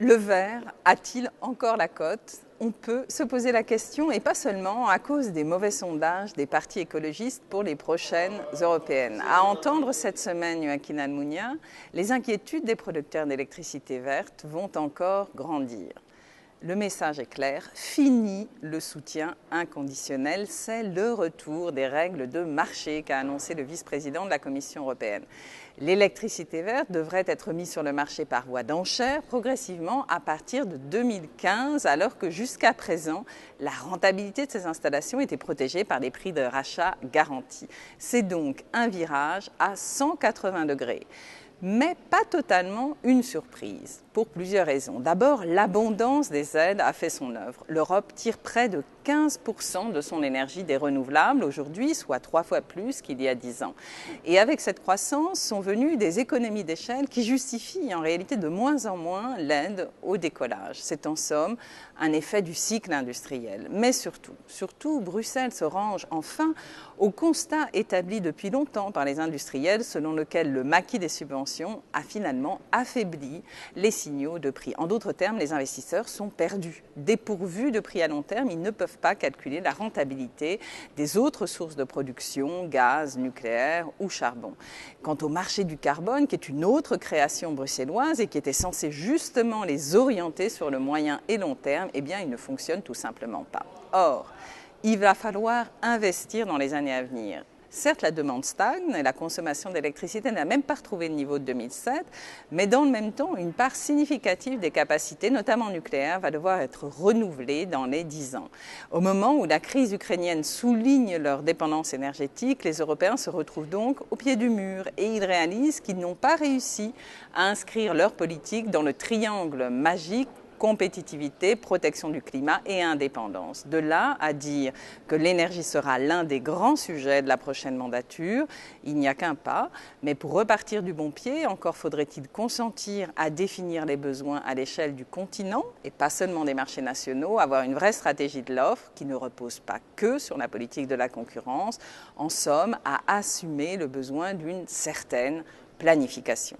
Le vert a-t-il encore la cote? On peut se poser la question, et pas seulement à cause des mauvais sondages des partis écologistes pour les prochaines européennes. À entendre cette semaine Joaquín Almunia, les inquiétudes des producteurs d'électricité verte vont encore grandir. Le message est clair, fini le soutien inconditionnel, c'est le retour des règles de marché qu'a annoncé le vice-président de la Commission européenne. L'électricité verte devrait être mise sur le marché par voie d'enchère progressivement à partir de 2015, alors que jusqu'à présent, la rentabilité de ces installations était protégée par des prix de rachat garantis. C'est donc un virage à 180 degrés. Mais pas totalement une surprise, pour plusieurs raisons. D'abord, l'abondance des aides a fait son œuvre. L'Europe tire près de 15% de son énergie des renouvelables aujourd'hui, soit 3 fois plus qu'il y a 10 ans. Et avec cette croissance sont venues des économies d'échelle qui justifient en réalité de moins en moins l'aide au décollage. C'est en somme un effet du cycle industriel. Mais surtout, Bruxelles se range enfin au constat établi depuis longtemps par les industriels selon lequel le maquis des subventions a finalement affaibli les signaux de prix. En d'autres termes, les investisseurs sont perdus. Dépourvus de prix à long terme, ils ne peuvent pas calculer la rentabilité des autres sources de production, gaz, nucléaire ou charbon. Quant au marché du carbone, qui est une autre création bruxelloise et qui était censée justement les orienter sur le moyen et long terme, eh bien, il ne fonctionne tout simplement pas. Or, il va falloir investir dans les années à venir. Certes, la demande stagne et la consommation d'électricité n'a même pas retrouvé le niveau de 2007, mais dans le même temps, une part significative des capacités, notamment nucléaires, va devoir être renouvelée dans les 10 ans. Au moment où la crise ukrainienne souligne leur dépendance énergétique, les Européens se retrouvent donc au pied du mur et ils réalisent qu'ils n'ont pas réussi à inscrire leur politique dans le triangle magique compétitivité, protection du climat et indépendance. De là à dire que l'énergie sera l'un des grands sujets de la prochaine mandature, il n'y a qu'un pas. Mais pour repartir du bon pied, encore faudrait-il consentir à définir les besoins à l'échelle du continent et pas seulement des marchés nationaux, avoir une vraie stratégie de l'offre qui ne repose pas que sur la politique de la concurrence, en somme, à assumer le besoin d'une certaine planification.